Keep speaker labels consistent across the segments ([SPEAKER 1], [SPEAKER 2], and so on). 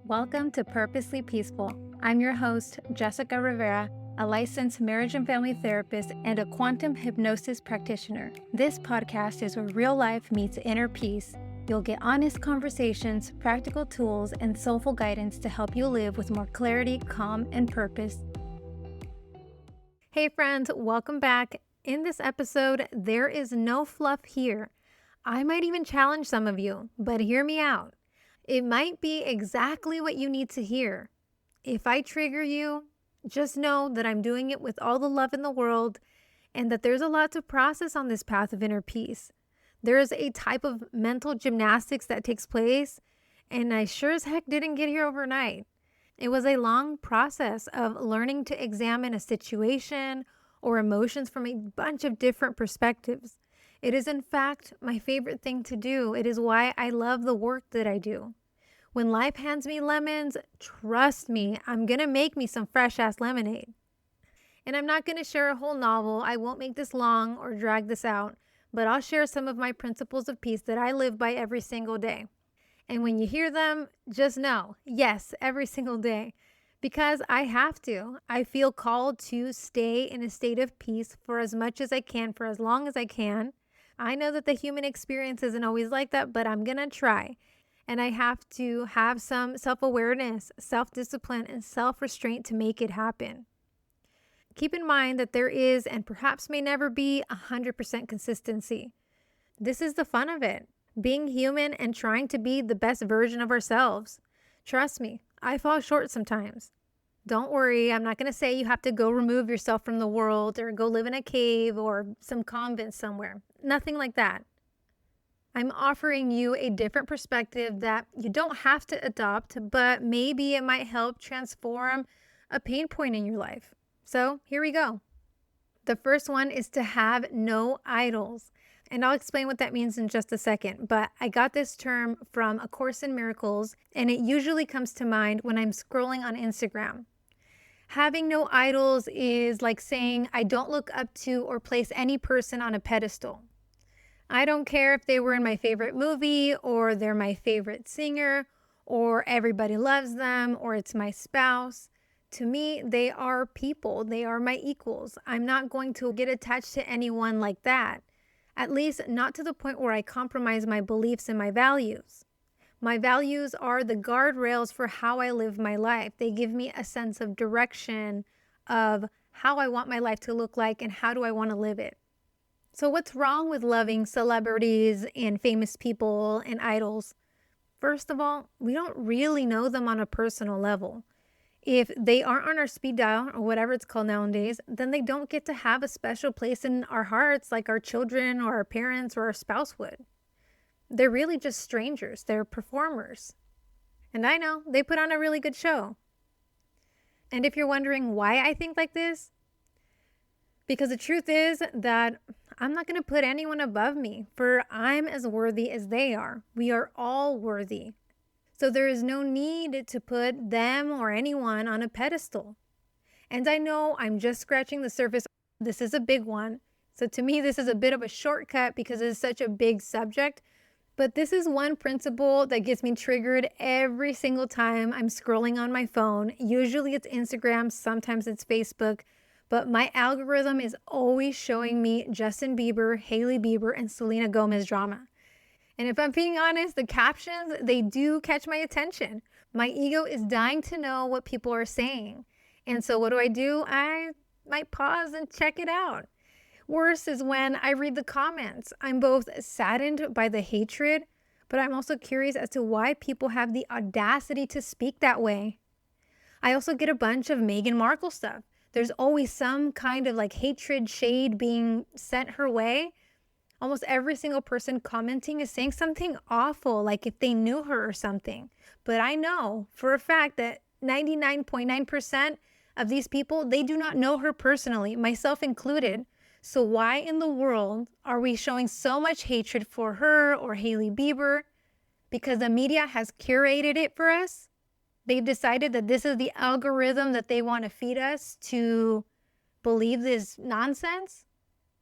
[SPEAKER 1] Welcome to Purposely Peaceful. I'm your host, Jessica Rivera, a licensed marriage and family therapist and a quantum hypnosis practitioner. This podcast is where real life meets inner peace. You'll get honest conversations, practical tools, and soulful guidance to help you live with more clarity, calm, and purpose. Hey friends, welcome back. In this episode, there is no fluff here. I might even challenge some of you, but hear me out. It might be exactly what you need to hear. If I trigger you, just know that I'm doing it with all the love in the world and that there's a lot to process on this path of inner peace. There is a type of mental gymnastics that takes place, and I sure as heck didn't get here overnight. It was a long process of learning to examine a situation or emotions from a bunch of different perspectives. It is, in fact, my favorite thing to do. It is why I love the work that I do. When life hands me lemons, trust me, I'm going to make me some fresh-ass lemonade. And I'm not going to share a whole novel. I won't make this long or drag this out, but I'll share some of my principles of peace that I live by every single day. And when you hear them, just know, yes, every single day, because I have to. I feel called to stay in a state of peace for as much as I can, for as long as I can. I know that the human experience isn't always like that, but I'm going to try. And I have to have some self-awareness, self-discipline, and self-restraint to make it happen. Keep in mind that there is, and perhaps may never be, 100% consistency. This is the fun of it, being human and trying to be the best version of ourselves. Trust me, I fall short sometimes. Don't worry, I'm not going to say you have to go remove yourself from the world or go live in a cave or some convent somewhere. Nothing like that. I'm offering you a different perspective that you don't have to adopt, but maybe it might help transform a pain point in your life. So here we go. The first one is to have no idols. And I'll explain what that means in just a second. But I got this term from A Course in Miracles, and it usually comes to mind when I'm scrolling on Instagram. Having no idols is like saying I don't look up to or place any person on a pedestal. I don't care if they were in my favorite movie or they're my favorite singer or everybody loves them or it's my spouse. To me, they are people. They are my equals. I'm not going to get attached to anyone like that, at least not to the point where I compromise my beliefs and my values. My values are the guardrails for how I live my life. They give me a sense of direction of how I want my life to look like and how do I want to live it. So what's wrong with loving celebrities and famous people and idols? First of all, we don't really know them on a personal level. If they aren't on our speed dial or whatever it's called nowadays, then they don't get to have a special place in our hearts like our children or our parents or our spouse would. They're really just strangers. They're performers. And I know, they put on a really good show. And if you're wondering why I think like this, because the truth is that I'm not going to put anyone above me, for I'm as worthy as they are. We are all worthy. So there is no need to put them or anyone on a pedestal. And I know I'm just scratching the surface. This is a big one. So to me, this is a bit of a shortcut because it's such a big subject. But this is one principle that gets me triggered every single time I'm scrolling on my phone. Usually it's Instagram, sometimes it's Facebook. But my algorithm is always showing me Justin Bieber, Hailey Bieber, and Selena Gomez drama. And if I'm being honest, the captions, they do catch my attention. My ego is dying to know what people are saying. And so what do? I might pause and check it out. Worse is when I read the comments. I'm both saddened by the hatred, but I'm also curious as to why people have the audacity to speak that way. I also get a bunch of Meghan Markle stuff. There's always some kind of like hatred shade being sent her way. Almost every single person commenting is saying something awful, like if they knew her or something. But I know for a fact that 99.9% of these people, they do not know her personally, myself included. So why in the world are we showing so much hatred for her or Hailey Bieber? Because the media has curated it for us. They've decided that this is the algorithm that they want to feed us to believe this nonsense.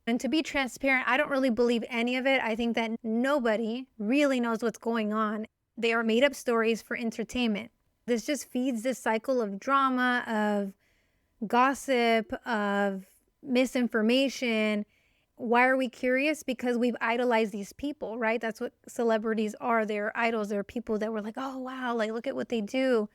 [SPEAKER 1] And to be transparent, I don't really believe any of it. I think that nobody really knows what's going on. They are made up stories for entertainment. This just feeds this cycle of drama, of gossip, of misinformation. Why are we curious? Because we've idolized these people, right? That's what celebrities are. They're idols. They're people that we're like, oh, wow, like look at what they do.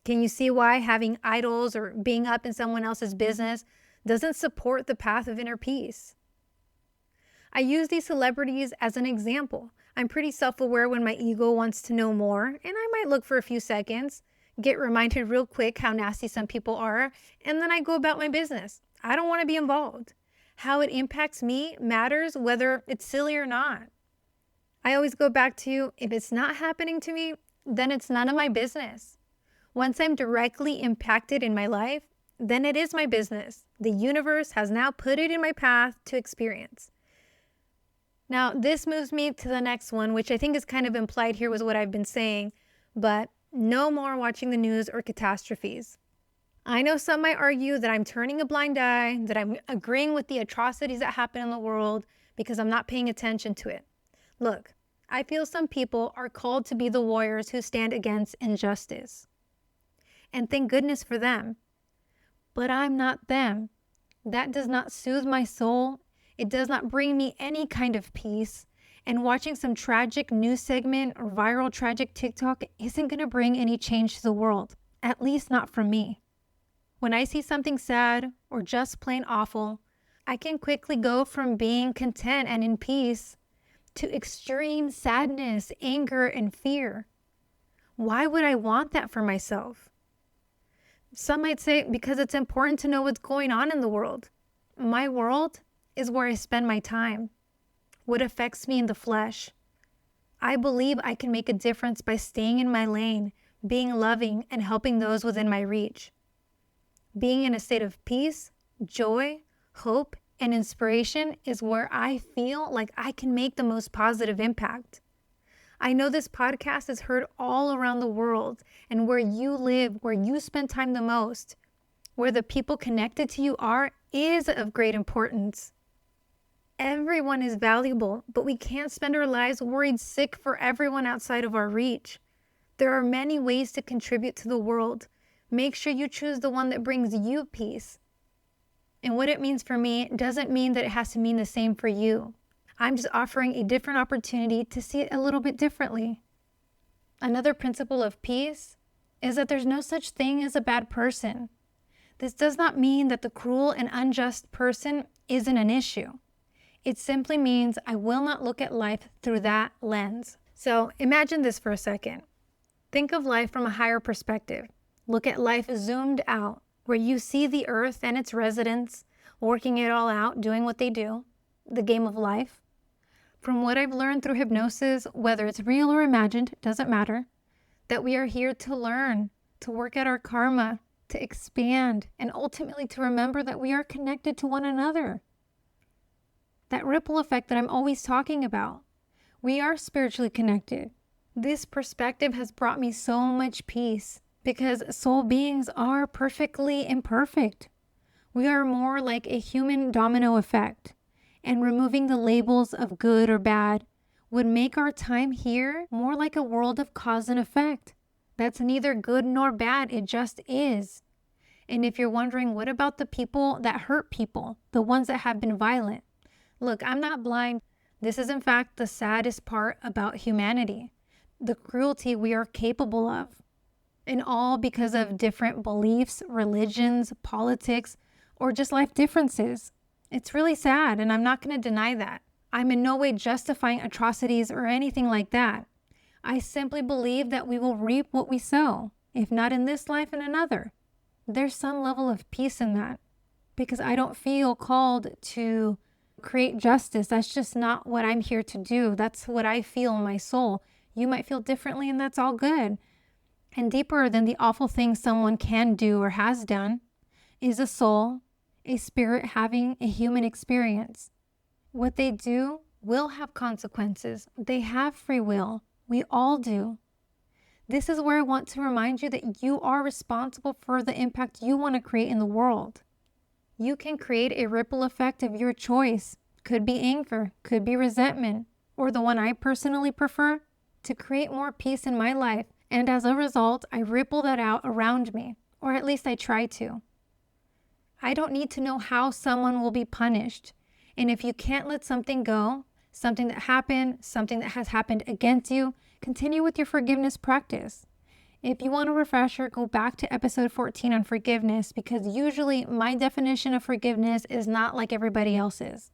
[SPEAKER 1] Can you see why having idols or being up in someone else's business doesn't support the path of inner peace? I use these celebrities as an example. I'm pretty self-aware when my ego wants to know more, and I might look for a few seconds, get reminded real quick how nasty some people are, and then I go about my business. I don't want to be involved. How it impacts me matters whether it's silly or not. I always go back to, if it's not happening to me, then it's none of my business. Once I'm directly impacted in my life, then it is my business. The universe has now put it in my path to experience. Now, this moves me to the next one, which I think is kind of implied here with what I've been saying, but no more watching the news or catastrophes. I know some might argue that I'm turning a blind eye, that I'm agreeing with the atrocities that happen in the world because I'm not paying attention to it. Look, I feel some people are called to be the warriors who stand against injustice. And thank goodness for them. But I'm not them. That does not soothe my soul. It does not bring me any kind of peace. And watching some tragic news segment or viral tragic TikTok isn't going to bring any change to the world, at least not from me. When I see something sad or just plain awful, I can quickly go from being content and in peace to extreme sadness, anger, and fear. Why would I want that for myself? Some might say because it's important to know what's going on in the world. My world is where I spend my time, what affects me in the flesh. I believe I can make a difference by staying in my lane, being loving, and helping those within my reach. Being in a state of peace, joy, hope, and inspiration is where I feel like I can make the most positive impact. I know this podcast is heard all around the world, and where you live, where you spend time the most, where the people connected to you are, is of great importance. Everyone is valuable, but we can't spend our lives worried sick for everyone outside of our reach. There are many ways to contribute to the world. Make sure you choose the one that brings you peace. And what it means for me doesn't mean that it has to mean the same for you. I'm just offering a different opportunity to see it a little bit differently. Another principle of peace is that there's no such thing as a bad person. This does not mean that the cruel and unjust person isn't an issue. It simply means I will not look at life through that lens. So imagine this for a second. Think of life from a higher perspective. Look at life zoomed out, where you see the earth and its residents working it all out, doing what they do, the game of life. From what I've learned through hypnosis, whether it's real or imagined, doesn't matter, that we are here to learn, to work at our karma, to expand, and ultimately to remember that we are connected to one another. That ripple effect that I'm always talking about. We are spiritually connected. This perspective has brought me so much peace because soul beings are perfectly imperfect. We are more like a human domino effect, and removing the labels of good or bad would make our time here more like a world of cause and effect. That's neither good nor bad, it just is. And if you're wondering, what about the people that hurt people, the ones that have been violent? Look, I'm not blind. This is in fact the saddest part about humanity, the cruelty we are capable of. And all because of different beliefs, religions, politics, or just life differences. It's really sad, and I'm not going to deny that. I'm in no way justifying atrocities or anything like that. I simply believe that we will reap what we sow, if not in this life, in another. There's some level of peace in that, because I don't feel called to create justice. That's just not what I'm here to do. That's what I feel in my soul. You might feel differently, and that's all good. And deeper than the awful things someone can do or has done is a soul, a spirit having a human experience. What they do will have consequences. They have free will. We all do. This is where I want to remind you that you are responsible for the impact you want to create in the world. You can create a ripple effect of your choice. Could be anger, could be resentment, or the one I personally prefer, to create more peace in my life And as a result, I ripple that out around me, or at least I try to. I don't need to know how someone will be punished. And if you can't let something go, something that happened, something that has happened against you, continue with your forgiveness practice. If you want a refresher, go back to episode 14 on forgiveness, because usually my definition of forgiveness is not like everybody else's.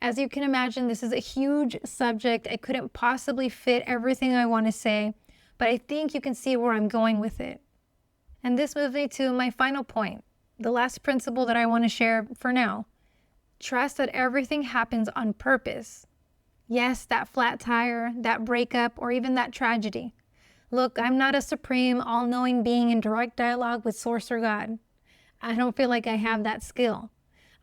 [SPEAKER 1] As you can imagine, this is a huge subject. I couldn't possibly fit everything I want to say, but I think you can see where I'm going with it. And this moves me to my final point, the last principle that I want to share for now. Trust that everything happens on purpose. Yes, that flat tire, that breakup, or even that tragedy. Look, I'm not a supreme, all-knowing being in direct dialogue with Source or God. I don't feel like I have that skill.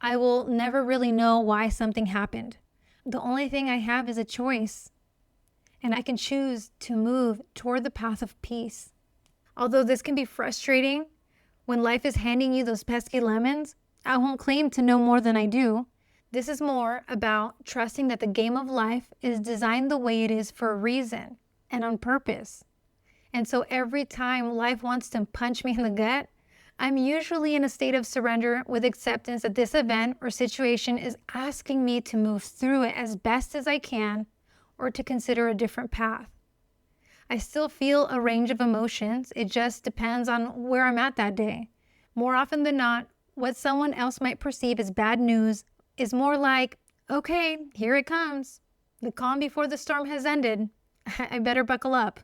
[SPEAKER 1] I will never really know why something happened. The only thing I have is a choice, and I can choose to move toward the path of peace. Although this can be frustrating when life is handing you those pesky lemons, I won't claim to know more than I do. This is more about trusting that the game of life is designed the way it is for a reason and on purpose. And so every time life wants to punch me in the gut, I'm usually in a state of surrender with acceptance that this event or situation is asking me to move through it as best as I can, or to consider a different path. I still feel a range of emotions. It just depends on where I'm at that day. More often than not, what someone else might perceive as bad news is more like, okay, here it comes. The calm before the storm has ended. I better buckle up.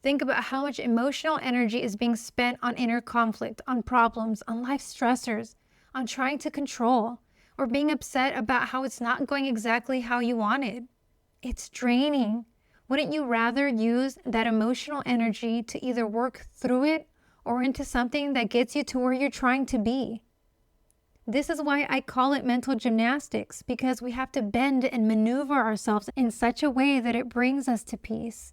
[SPEAKER 1] Think about how much emotional energy is being spent on inner conflict, on problems, on life stressors, on trying to control, or being upset about how it's not going exactly how you wanted. It's draining. Wouldn't you rather use that emotional energy to either work through it or into something that gets you to where you're trying to be? This is why I call it mental gymnastics, because we have to bend and maneuver ourselves in such a way that it brings us to peace.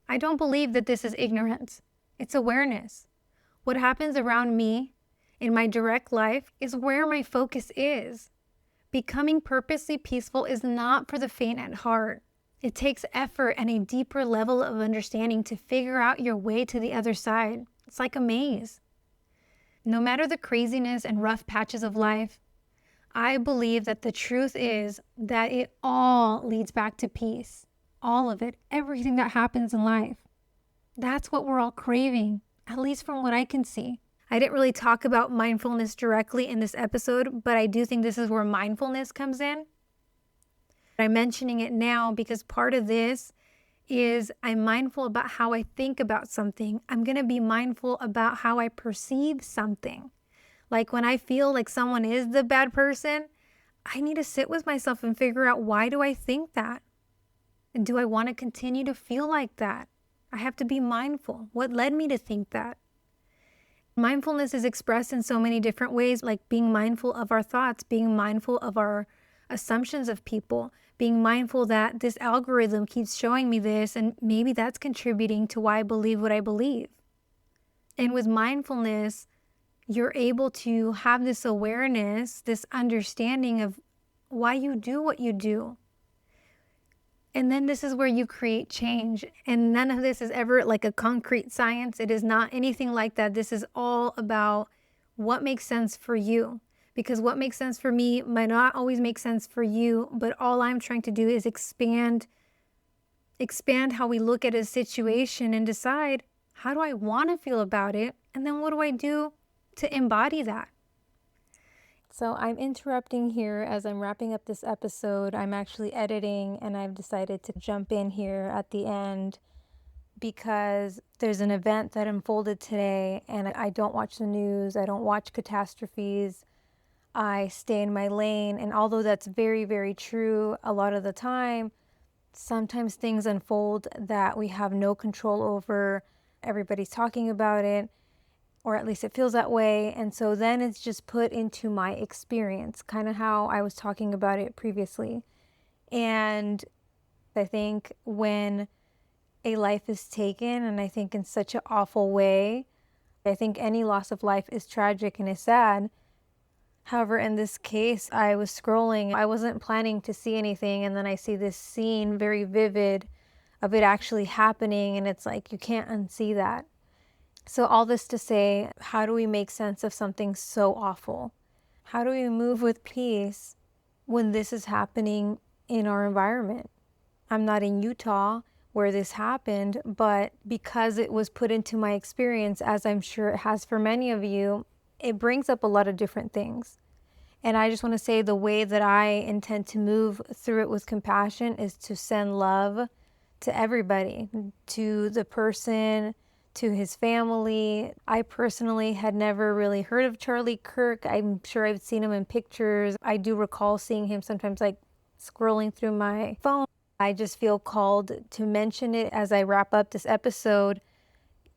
[SPEAKER 1] I don't believe that this is ignorance. It's awareness. What happens around me in my direct life is where my focus is. Becoming purposely peaceful is not for the faint at heart. It takes effort and a deeper level of understanding to figure out your way to the other side. It's like a maze. No matter the craziness and rough patches of life, I believe that the truth is that it all leads back to peace. All of it, everything that happens in life. That's what we're all craving, at least from what I can see. I didn't really talk about mindfulness directly in this episode, but I do think this is where mindfulness comes in. I'm mentioning it now because part of this is I'm mindful about how I think about something. I'm going to be mindful about how I perceive something. Like when I feel like someone is the bad person, I need to sit with myself and figure out, why do I think that? And do I want to continue to feel like that? I have to be mindful. What led me to think that? Mindfulness is expressed in so many different ways, like being mindful of our thoughts, being mindful of our assumptions of people, being mindful that this algorithm keeps showing me this, and maybe that's contributing to why I believe what I believe. And with mindfulness, you're able to have this awareness, this understanding of why you do what you do. And then this is where you create change. And none of this is ever like a concrete science. It is not anything like that. This is all about what makes sense for you. Because what makes sense for me might not always make sense for you. But all I'm trying to do is expand how we look at a situation and decide, how do I want to feel about it? And then what do I do to embody that? So I'm interrupting here as I'm wrapping up this episode. I'm actually editing, and I've decided to jump in here at the end because there's an event that unfolded today, and I don't watch the news. I don't watch catastrophes. I stay in my lane. And although that's very, very true a lot of the time, sometimes things unfold that we have no control over. Everybody's talking about it, or at least it feels that way. And so then it's just put into my experience, kind of how I was talking about it previously. And I think when a life is taken, and I think in such an awful way, I think any loss of life is tragic and is sad. However, in this case, I was scrolling. I wasn't planning to see anything. And then I see this scene, very vivid, of it actually happening, and it's like you can't unsee that. So all this to say, how do we make sense of something so awful? How do we move with peace when this is happening in our environment? I'm not in Utah where this happened, but because it was put into my experience, as I'm sure it has for many of you, it brings up a lot of different things. And I just want to say the way that I intend to move through it with compassion is to send love to everybody, to the person, to his family. I personally had never really heard of Charlie Kirk. I'm sure I've seen him in pictures. I do recall seeing him sometimes like scrolling through my phone. I just feel called to mention it as I wrap up this episode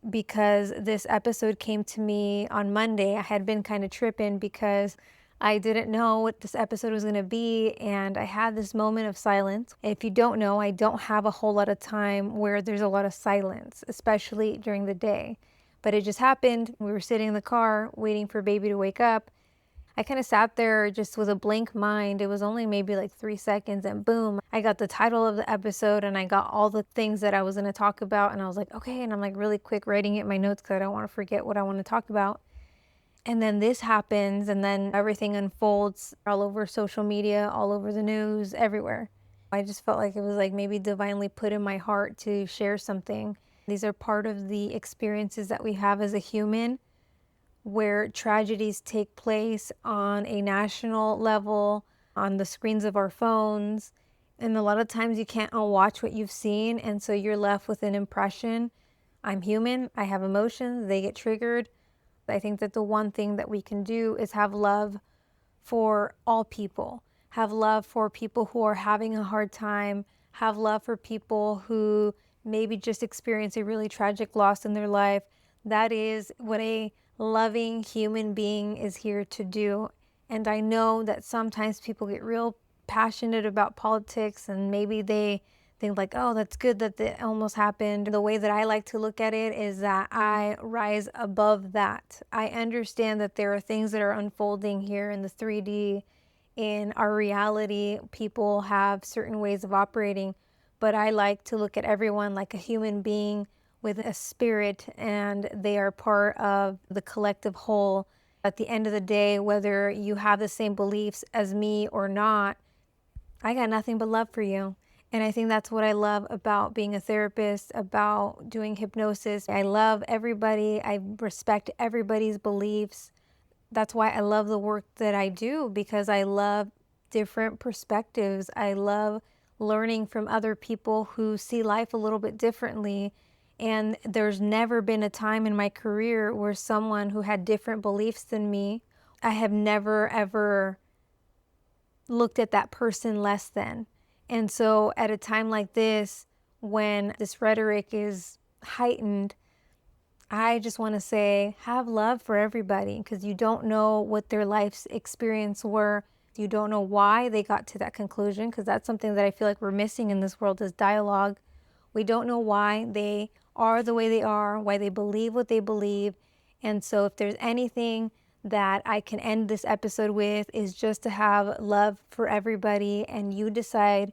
[SPEAKER 1] because this episode came to me on Monday. I had been kind of tripping because I didn't know what this episode was going to be, and I had this moment of silence. If you don't know, I don't have a whole lot of time where there's a lot of silence, especially during the day. But it just happened. We were sitting in the car waiting for baby to wake up. I kind of sat there just with a blank mind. It was only maybe like 3 seconds, and boom, I got the title of the episode and I got all the things that I was going to talk about. And I was like, okay. And I'm like really quick writing it in my notes because I don't want to forget what I want to talk about. And then this happens, and then everything unfolds all over social media, all over the news, everywhere. I just felt like it was like maybe divinely put in my heart to share something. These are part of the experiences that we have as a human, where tragedies take place on a national level, on the screens of our phones. And a lot of times you can't unwatch what you've seen, and so you're left with an impression. I'm human, I have emotions, they get triggered. I think that the one thing that we can do is have love for all people, have love for people who are having a hard time, have love for people who maybe just experience a really tragic loss in their life. That is what a loving human being is here to do. And I know that sometimes people get real passionate about politics, and maybe they think like, oh, that's good that it almost happened. The way that I like to look at it is that I rise above that. I understand that there are things that are unfolding here in the 3D, in our reality. People have certain ways of operating, but I like to look at everyone like a human being with a spirit, and they are part of the collective whole. At the end of the day, whether you have the same beliefs as me or not, I got nothing but love for you. And I think that's what I love about being a therapist, about doing hypnosis. I love everybody. I respect everybody's beliefs. That's why I love the work that I do, because I love different perspectives. I love learning from other people who see life a little bit differently. And there's never been a time in my career where someone who had different beliefs than me, I have never, ever looked at that person less than. And so at a time like this, when this rhetoric is heightened, I just want to say, have love for everybody, because you don't know what their life's experience were. You don't know why they got to that conclusion, because that's something that I feel like we're missing in this world is dialogue. We don't know why they are the way they are, why they believe what they believe. And so if there's anything that I can end this episode with, is just to have love for everybody, and you decide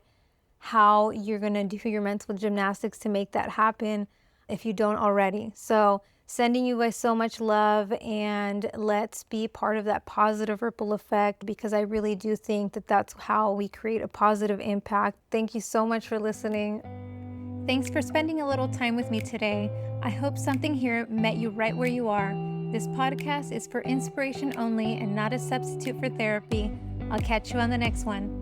[SPEAKER 1] how you're going to do your mental gymnastics to make that happen if you don't already. So sending you guys so much love, and let's be part of that positive ripple effect, because I really do think that that's how we create a positive impact. Thank you so much for listening. Thanks for spending a little time with me today. I hope something here met you right where you are. This podcast is for inspiration only and not a substitute for therapy. I'll catch you on the next one.